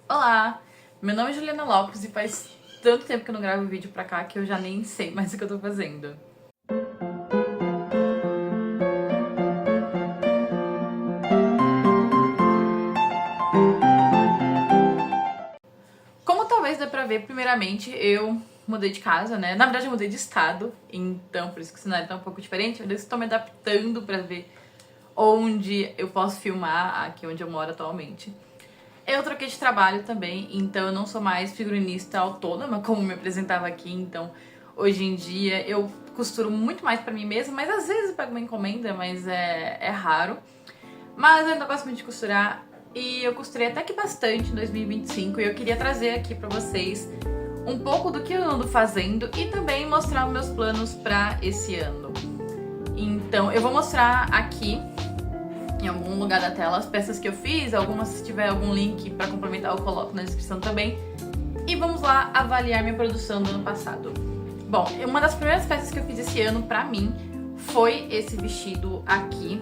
Olá, meu nome é Juliana Lopes e faz tanto tempo que eu não gravo vídeo pra cá que eu já nem sei mais o que eu tô fazendo. Como talvez dê pra ver, primeiramente eu mudei de casa, né? Na verdade eu mudei de estado, então por isso que o cenário tá um pouco diferente. Eu estou me adaptando pra ver onde eu posso filmar aqui onde eu moro atualmente. Eu troquei de trabalho também, então eu não sou mais figurinista autônoma, como me apresentava aqui. Então, hoje em dia, eu costuro muito mais pra mim mesma, mas às vezes eu pego uma encomenda, mas é raro. Mas eu ainda gosto muito de costurar e eu costurei até que bastante em 2025 e eu queria trazer aqui pra vocês um pouco do que eu ando fazendo e também mostrar os meus planos pra esse ano. Então, eu vou mostrar aqui em algum lugar da tela as peças que eu fiz, algumas se tiver algum link pra complementar eu coloco na descrição também. E vamos lá avaliar minha produção do ano passado. Bom, uma das primeiras peças que eu fiz esse ano pra mim foi esse vestido aqui.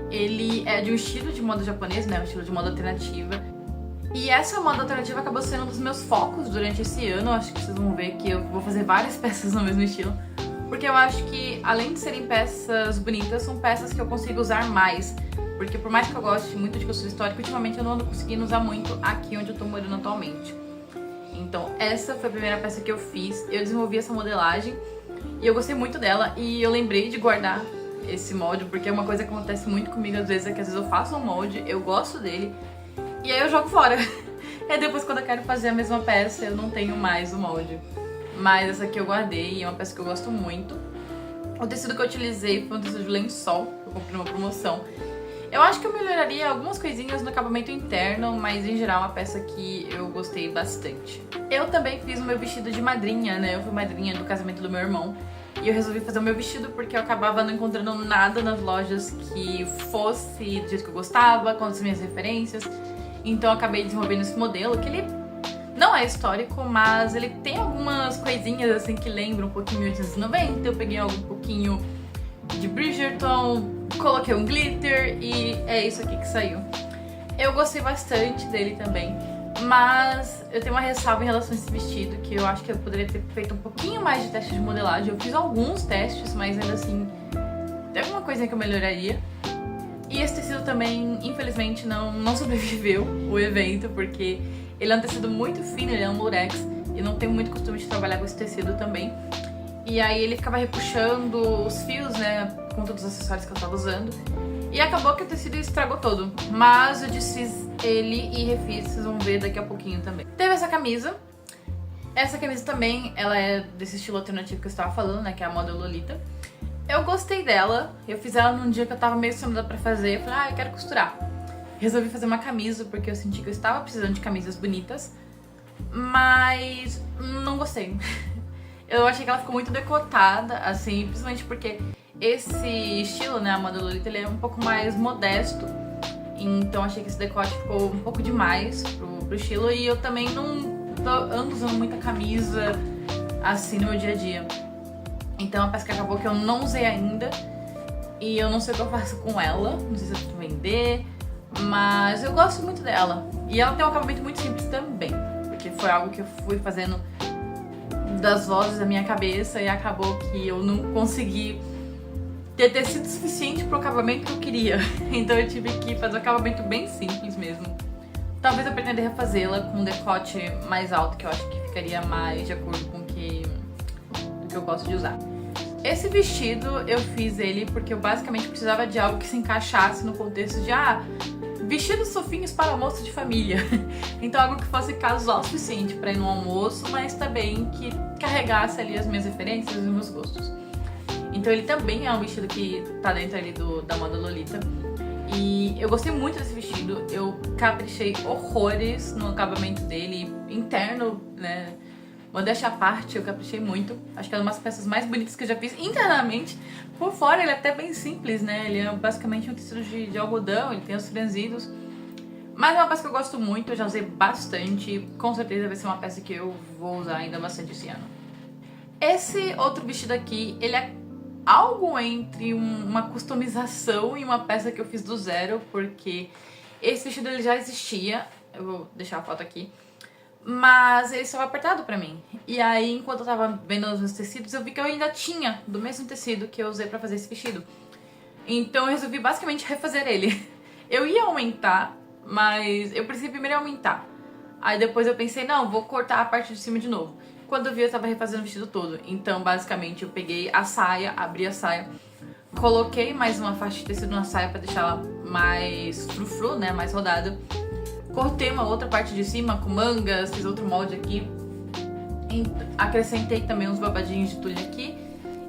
Ele é de um estilo de moda japonês, né, um estilo de moda alternativa. E essa moda alternativa acabou sendo um dos meus focos durante esse ano. Acho que vocês vão ver que eu vou fazer várias peças no mesmo estilo. Porque eu acho que, além de serem peças bonitas, são peças que eu consigo usar mais. Porque por mais que eu goste muito de costura histórica, ultimamente eu não ando conseguindo usar muito aqui onde eu tô morando atualmente. Então essa foi a primeira peça que eu fiz. Eu desenvolvi essa modelagem e eu gostei muito dela. E eu lembrei de guardar esse molde, porque é uma coisa que acontece muito comigo às vezes, é que às vezes eu faço um molde, eu gosto dele, e aí eu jogo fora. E depois quando eu quero fazer a mesma peça, eu não tenho mais o molde. Mas essa aqui eu guardei e é uma peça que eu gosto muito. O tecido que eu utilizei foi um tecido de lençol, que eu comprei numa promoção. Eu acho que eu melhoraria algumas coisinhas no acabamento interno, mas em geral é uma peça que eu gostei bastante. Eu também fiz o meu vestido de madrinha, né? Eu fui madrinha do casamento do meu irmão. E eu resolvi fazer o meu vestido porque eu acabava não encontrando nada nas lojas que fosse do jeito que eu gostava, com as minhas referências. Então eu acabei desenvolvendo esse modelo, que ele não é histórico, mas ele tem algumas coisinhas assim que lembram um pouquinho 1890. Eu peguei um pouquinho de Bridgerton, coloquei um glitter e é isso aqui que saiu. Eu gostei bastante dele também, mas eu tenho uma ressalva em relação a esse vestido, que eu acho que eu poderia ter feito um pouquinho mais de teste de modelagem. Eu fiz alguns testes, mas ainda assim tem alguma coisinha que eu melhoraria. E esse tecido também, infelizmente, não sobreviveu o evento, porque ele é um tecido muito fino, ele é um lurex, e não tenho muito costume de trabalhar com esse tecido também. E aí ele ficava repuxando os fios, né, com todos os acessórios que eu tava usando. E acabou que o tecido estragou todo. Mas eu desfiz ele e refiz, vocês vão ver daqui a pouquinho também. Teve essa camisa. Essa camisa também, ela é desse estilo alternativo que eu estava falando, né, que é a moda Lolita. Eu gostei dela. Eu fiz ela num dia que eu tava meio sem nada pra fazer. Eu falei, eu quero costurar. Resolvi fazer uma camisa porque eu senti que eu estava precisando de camisas bonitas. Mas não gostei. Eu achei que ela ficou muito decotada, assim, principalmente porque esse estilo, né, a moda Lolita, ele é um pouco mais modesto. Então achei que esse decote ficou um pouco demais pro estilo. E eu também não ando usando muita camisa, assim, no meu dia a dia. Então é uma peça que acabou que eu não usei ainda. E eu não sei o que eu faço com ela. Não sei se eu vou vender. Mas eu gosto muito dela. E ela tem um acabamento muito simples também. Porque foi algo que eu fui fazendo das vozes da minha cabeça e acabou que eu não consegui ter tecido suficiente pro acabamento que eu queria. Então eu tive que fazer um acabamento bem simples mesmo. Talvez eu pretenda refazê-la com um decote mais alto, que eu acho que ficaria mais de acordo com o que eu gosto de usar. Esse vestido eu fiz ele porque eu basicamente precisava de algo que se encaixasse no contexto de vestidos fofinhos para almoço de família. Então algo que fosse casual o suficiente para ir no almoço, mas também que carregasse ali as minhas referências e os meus gostos. Então ele também é um vestido que tá dentro ali da moda Lolita. E eu gostei muito desse vestido, eu caprichei horrores no acabamento dele, interno, né? Modéstia à parte, eu caprichei muito. Acho que é uma das peças mais bonitas que eu já fiz internamente. Por fora ele é até bem simples, né? Ele é basicamente um tecido de algodão, ele tem os franzidos. Mas é uma peça que eu gosto muito, eu já usei bastante. Com certeza vai ser uma peça que eu vou usar ainda bastante esse ano. Esse outro vestido aqui, ele é algo entre uma customização e uma peça que eu fiz do zero, porque esse vestido ele já existia Eu vou deixar a foto aqui. Mas ele estava apertado pra mim. E aí, enquanto eu tava vendo os meus tecidos, eu vi que eu ainda tinha do mesmo tecido que eu usei pra fazer esse vestido. Então eu resolvi basicamente refazer ele. Eu ia aumentar, mas eu precisei primeiro aumentar. Aí depois eu pensei, não, vou cortar a parte de cima de novo. Quando eu vi, eu tava refazendo o vestido todo. Então, basicamente, eu peguei a saia, abri a saia, coloquei mais uma faixa de tecido na saia pra deixar ela mais frufru, né, mais rodada. Cortei uma outra parte de cima com mangas, fiz outro molde aqui. Acrescentei também uns babadinhos de tule aqui.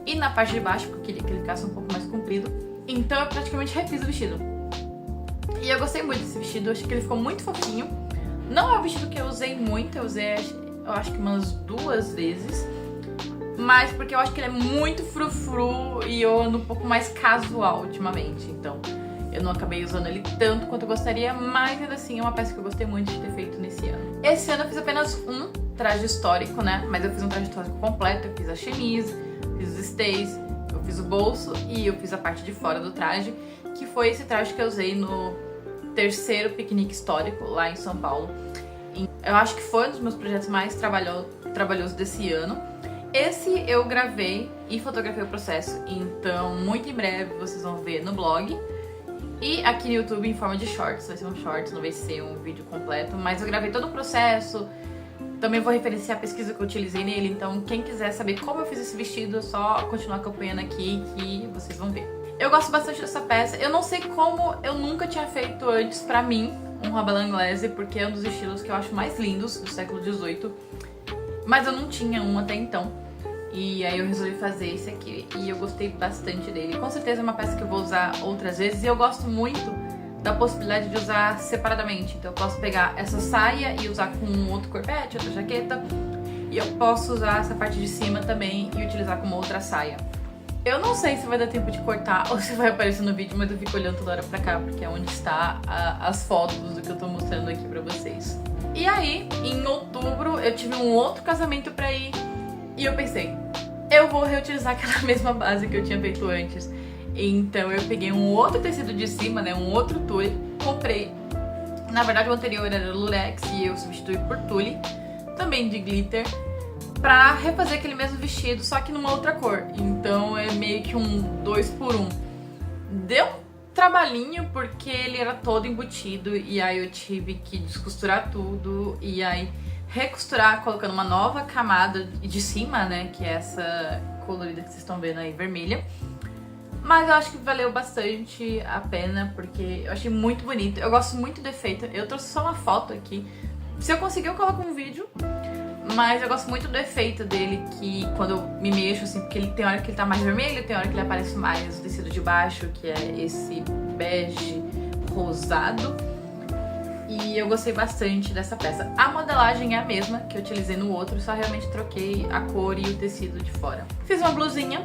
E na parte de baixo, porque eu queria que ele ficasse um pouco mais comprido. Então eu praticamente refiz o vestido. E eu gostei muito desse vestido, eu achei que ele ficou muito fofinho. Não é um vestido que eu usei muito, eu usei eu acho que umas 2 vezes. Mas porque eu acho que ele é muito frufru e eu ando um pouco mais casual ultimamente. Então eu não acabei usando ele tanto quanto eu gostaria, mas ainda assim é uma peça que eu gostei muito de ter feito nesse ano. Esse ano eu fiz apenas um traje histórico, né? Mas eu fiz um traje histórico completo, eu fiz a chemise, fiz os stays, eu fiz o bolso e eu fiz a parte de fora do traje, que foi esse traje que eu usei no 3º piquenique histórico lá em São Paulo. Eu acho que foi um dos meus projetos mais trabalhosos desse ano. Esse eu gravei e fotografei o processo, então muito em breve vocês vão ver no blog. E aqui no YouTube em forma de shorts, vai ser um shorts, não vai ser um vídeo completo, mas eu gravei todo o processo. Também vou referenciar a pesquisa que eu utilizei nele, então quem quiser saber como eu fiz esse vestido, é só continuar acompanhando aqui que vocês vão ver. Eu gosto bastante dessa peça, eu não sei como eu nunca tinha feito antes pra mim um rabalan inglese, porque é um dos estilos que eu acho mais lindos do século XVIII, mas eu não tinha um até então. E aí eu resolvi fazer esse aqui e eu gostei bastante dele. Com certeza é uma peça que eu vou usar outras vezes e eu gosto muito da possibilidade de usar separadamente. Então eu posso pegar essa saia e usar com outro corpete, outra jaqueta. E eu posso usar essa parte de cima também e utilizar como outra saia. Eu não sei se vai dar tempo de cortar ou se vai aparecer no vídeo, mas eu fico olhando toda hora pra cá, porque é onde está as fotos do que eu tô mostrando aqui pra vocês. E aí, em outubro, eu tive um outro casamento pra ir e eu pensei, eu vou reutilizar aquela mesma base que eu tinha feito antes. Então eu peguei um outro tecido de cima, né, um outro tule, comprei. Na verdade o anterior era lurex e eu substituí por tule, também de glitter, pra refazer aquele mesmo vestido, só que numa outra cor. Então é meio que um 2x1. Deu um trabalhinho porque ele era todo embutido e aí eu tive que descosturar tudo e aí recosturar colocando uma nova camada de cima, né, que é essa colorida que vocês estão vendo aí, vermelha. Mas eu acho que valeu bastante a pena, porque eu achei muito bonito. Eu gosto muito do efeito. Eu trouxe só uma foto aqui. Se eu conseguir, eu coloco um vídeo. Mas eu gosto muito do efeito dele, que quando eu me mexo, assim, porque ele tem hora que ele tá mais vermelho, tem hora que ele aparece mais o tecido de baixo, que é esse bege rosado. E eu gostei bastante dessa peça. A modelagem é a mesma que eu utilizei no outro, só realmente troquei a cor e o tecido de fora. Fiz uma blusinha,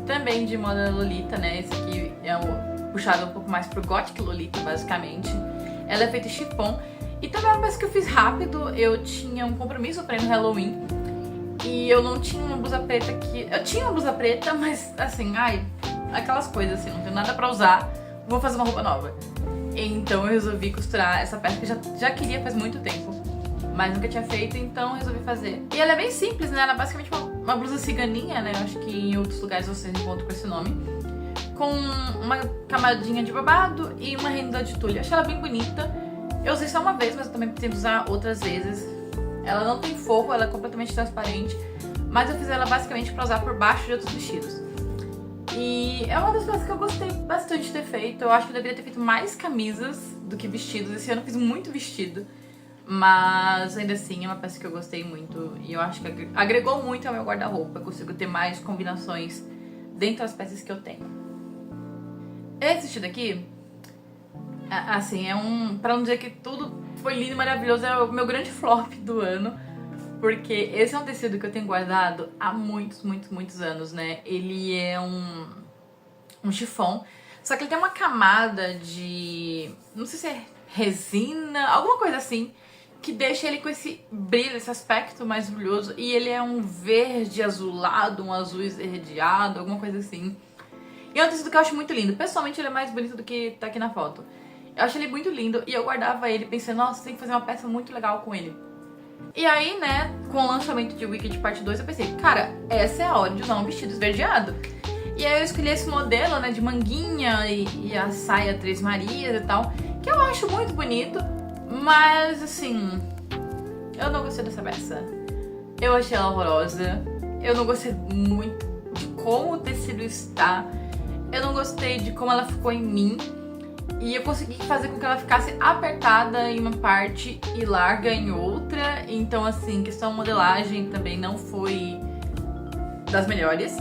também de moda Lolita, né? Esse aqui é puxado um pouco mais pro Gothic Lolita, basicamente. Ela é feita em chiffon. E também é uma peça que eu fiz rápido. Eu tinha um compromisso pra ir no Halloween. E eu não tinha uma blusa preta que... Eu tinha uma blusa preta, mas assim, aquelas coisas assim, não tenho nada pra usar. Vou fazer uma roupa nova. Então eu resolvi costurar essa peça que eu já queria faz muito tempo, mas nunca tinha feito, então eu resolvi fazer. E ela é bem simples, né? Ela é basicamente uma blusa ciganinha, né? Eu acho que em outros lugares vocês encontram com esse nome. Com uma camadinha de babado e uma renda de tule. Eu achei ela bem bonita. Eu usei só uma vez, mas eu também pretendo usar outras vezes. Ela não tem forro, ela é completamente transparente, mas eu fiz ela basicamente pra usar por baixo de outros vestidos. E é uma das coisas que eu gostei bastante de ter feito. Eu acho que eu deveria ter feito mais camisas do que vestidos. Esse ano eu fiz muito vestido, mas ainda assim é uma peça que eu gostei muito. E eu acho que agregou muito ao meu guarda-roupa. Eu consigo ter mais combinações dentro das peças que eu tenho. Esse vestido aqui, assim, pra não dizer que tudo foi lindo e maravilhoso, é o meu grande flop do ano. Porque esse é um tecido que eu tenho guardado há muitos, muitos, muitos anos, né? Ele é um chiffon, só que ele tem uma camada de... não sei se é resina, alguma coisa assim, que deixa ele com esse brilho, esse aspecto mais brilhoso. E ele é um verde azulado, um azul esverdeado, alguma coisa assim. E é um tecido que eu acho muito lindo. Pessoalmente ele é mais bonito do que tá aqui na foto. Eu achei ele muito lindo e eu guardava ele pensando, nossa, tem que fazer uma peça muito legal com ele. E aí, né, com o lançamento de Wicked Parte 2, eu pensei, cara, essa é a hora de usar um vestido esverdeado. E aí eu escolhi esse modelo, né, de manguinha e a saia Três Marias e tal, que eu acho muito bonito, mas assim, eu não gostei dessa peça. Eu achei ela horrorosa, eu não gostei muito de como o tecido está, eu não gostei de como ela ficou em mim, e eu consegui fazer com que ela ficasse apertada em uma parte e larga em outra, então assim, questão modelagem também não foi das melhores.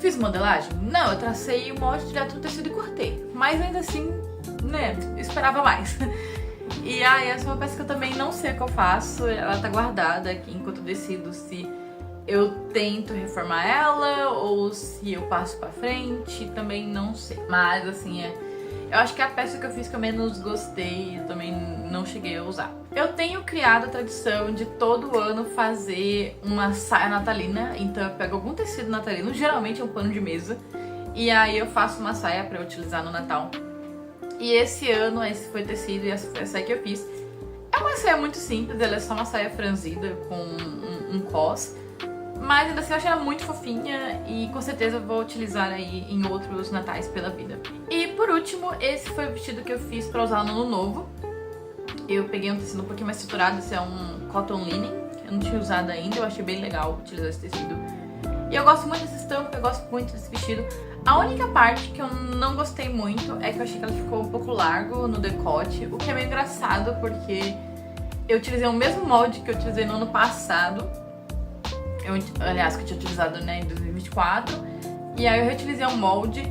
Fiz modelagem? Não, eu tracei o molde direto no tecido e cortei. Mas ainda assim, né, eu esperava mais. E aí, essa é uma peça que eu também não sei o que eu faço. Ela tá guardada aqui enquanto eu decido se eu tento reformar ela ou se eu passo pra frente. Também não sei. Mas assim, eu acho que é a peça que eu fiz que eu menos gostei e também não cheguei a usar. Eu tenho criado a tradição de todo ano fazer uma saia natalina, então eu pego algum tecido natalino, geralmente é um pano de mesa, e aí eu faço uma saia pra utilizar no Natal. E esse ano, esse foi o tecido e essa foi a saia que eu fiz. É uma saia muito simples, ela é só uma saia franzida com um cos, mas ainda assim eu achei ela muito fofinha e com certeza eu vou utilizar aí em outros natais pela vida. E por último, esse foi o vestido que eu fiz pra usar no Ano Novo. Eu peguei um tecido um pouquinho mais estruturado, esse é um cotton linen, eu não tinha usado ainda, eu achei bem legal utilizar esse tecido. E eu gosto muito dessa estampa, eu gosto muito desse vestido. A única parte que eu não gostei muito é que eu achei que ela ficou um pouco largo no decote, o que é meio engraçado porque eu utilizei o mesmo molde que eu utilizei no ano passado. Aliás, que eu tinha utilizado, né, em 2024. E aí eu reutilizei um molde.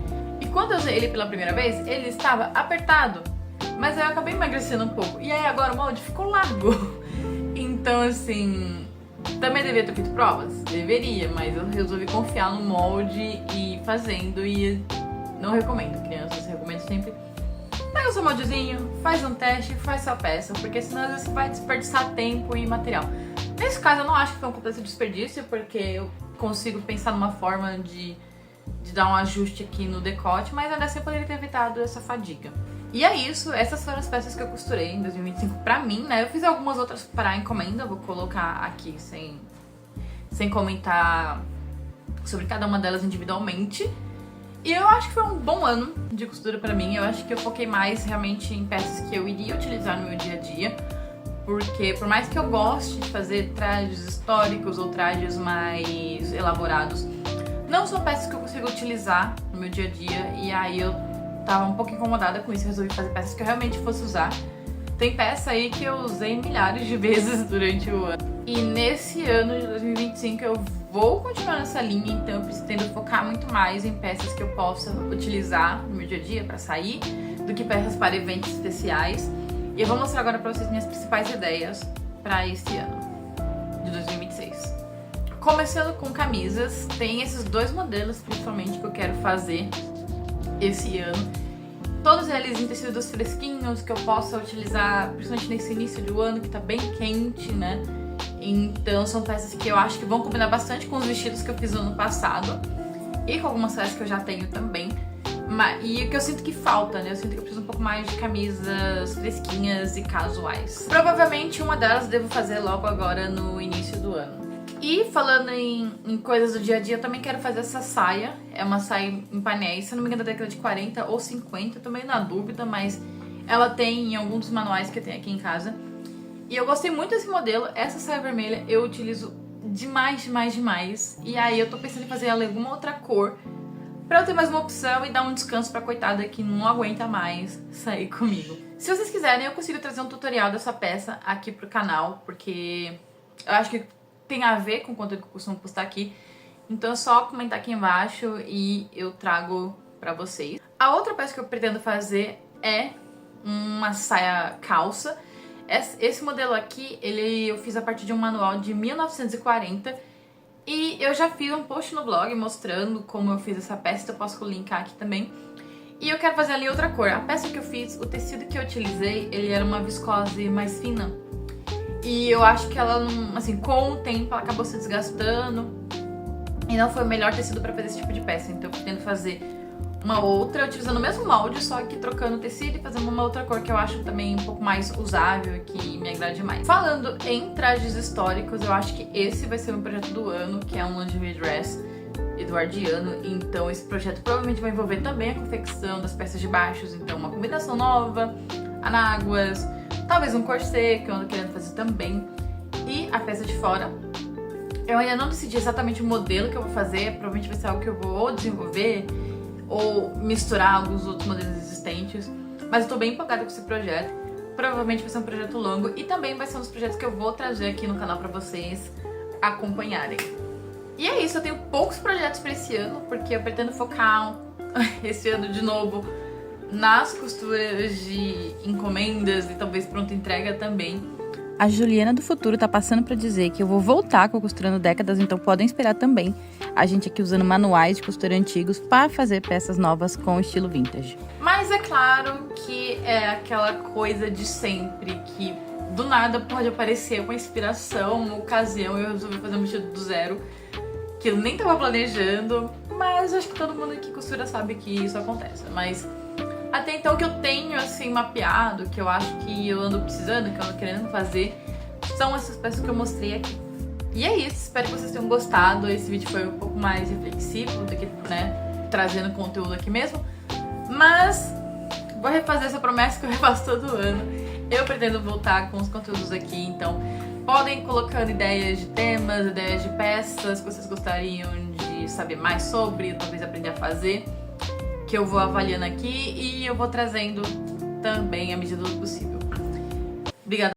E quando eu usei ele pela primeira vez, ele estava apertado. Mas aí eu acabei emagrecendo um pouco. E aí agora o molde ficou largo. Então, assim, também deveria ter feito provas? Deveria, mas eu resolvi confiar no molde e ir fazendo. E não recomendo, crianças, recomendo sempre. Pega o seu moldezinho, faz um teste, faz sua peça. Porque senão às vezes você vai desperdiçar tempo e material. Nesse caso eu não acho que foi um completo desperdício, porque eu consigo pensar numa forma de dar um ajuste aqui no decote, mas ainda assim eu poderia ter evitado essa fadiga. E é isso, essas foram as peças que eu costurei em 2025 pra mim, né? Eu fiz algumas outras para encomenda, vou colocar aqui sem comentar sobre cada uma delas individualmente. E eu acho que foi um bom ano de costura pra mim, eu acho que eu foquei mais realmente em peças que eu iria utilizar no meu dia a dia. Porque por mais que eu goste de fazer trajes históricos ou trajes mais elaborados, não são peças que eu consigo utilizar no meu dia a dia. E aí eu tava um pouco incomodada com isso, resolvi fazer peças que eu realmente fosse usar. Tem peça aí que eu usei milhares de vezes durante o ano. E nesse ano de 2025 eu vou continuar nessa linha, então eu pretendo focar muito mais em peças que eu possa utilizar no meu dia a dia pra sair, do que peças para eventos especiais. E eu vou mostrar agora pra vocês minhas principais ideias pra esse ano de 2026. Começando com camisas, tem esses dois modelos principalmente que eu quero fazer esse ano. Todos eles em tecidos fresquinhos que eu possa utilizar, principalmente nesse início do ano que tá bem quente, né? Então são peças que eu acho que vão combinar bastante com os vestidos que eu fiz no ano passado e com algumas peças que eu já tenho também. E o que eu sinto que falta, né? Eu sinto que eu preciso um pouco mais de camisas fresquinhas e casuais. Provavelmente uma delas devo fazer logo agora no início do ano. E falando em coisas do dia a dia, eu também quero fazer essa saia. É uma saia em painéis, se não me engano da década de 40 ou 50, tô meio na dúvida, mas ela tem em alguns dos manuais que eu tenho aqui em casa. E eu gostei muito desse modelo. Essa saia vermelha eu utilizo demais. E aí eu tô pensando em fazer ela em alguma outra cor, pra eu ter mais uma opção e dar um descanso pra coitada que não aguenta mais sair comigo. Se vocês quiserem, eu consigo trazer um tutorial dessa peça aqui pro canal, porque eu acho que tem a ver com o conteúdo que eu costumo postar aqui. Então é só comentar aqui embaixo e eu trago pra vocês. A outra peça que eu pretendo fazer é uma saia calça. Esse modelo aqui, eu fiz a partir de um manual de 1940. E eu já fiz um post no blog mostrando como eu fiz essa peça, então eu posso linkar aqui também. E eu quero fazer ali outra cor. A peça que eu fiz, o tecido que eu utilizei, ele era uma viscose mais fina. E eu acho que ela, assim, com o tempo, ela acabou se desgastando. E não foi o melhor tecido pra fazer esse tipo de peça. Então eu pretendo fazer uma outra, utilizando o mesmo molde, só que trocando o tecido e fazendo uma outra cor que eu acho também um pouco mais usável e que me agrade mais. Falando em trajes históricos, eu acho que esse vai ser o meu projeto do ano, que é um lingerie dress eduardiano. Então esse projeto provavelmente vai envolver também a confecção das peças de baixos, então uma combinação nova, anáguas, talvez um corset, que eu ando querendo fazer também, e a peça de fora. Eu ainda não decidi exatamente o modelo que eu vou fazer, provavelmente vai ser algo que eu vou ou desenvolver ou misturar alguns outros modelos existentes, mas eu tô bem empolgada com esse projeto. Provavelmente vai ser um projeto longo e também vai ser um dos projetos que eu vou trazer aqui no canal pra vocês acompanharem. E é isso, eu tenho poucos projetos pra esse ano, porque eu pretendo focar esse ano de novo nas costuras de encomendas e talvez pronta entrega também. A Juliana do futuro tá passando pra dizer que eu vou voltar com a Costurando Décadas, então podem esperar também a gente aqui usando manuais de costura antigos para fazer peças novas com estilo vintage. Mas é claro que é aquela coisa de sempre, que do nada pode aparecer uma inspiração, uma ocasião, e eu resolvi fazer um vestido do zero, que eu nem tava planejando, mas acho que todo mundo que costura sabe que isso acontece. Mas até então, o que eu tenho, assim, mapeado, que eu acho que eu ando precisando, que eu ando querendo fazer, são essas peças que eu mostrei aqui. E é isso, espero que vocês tenham gostado. Esse vídeo foi um pouco mais reflexivo do que, né, trazendo conteúdo aqui mesmo. Mas vou refazer essa promessa que eu refaço todo ano. Eu pretendo voltar com os conteúdos aqui, então podem ir colocando ideias de temas, ideias de peças que vocês gostariam de saber mais sobre, talvez aprender a fazer, que eu vou avaliando aqui e eu vou trazendo também à medida do possível. Obrigada.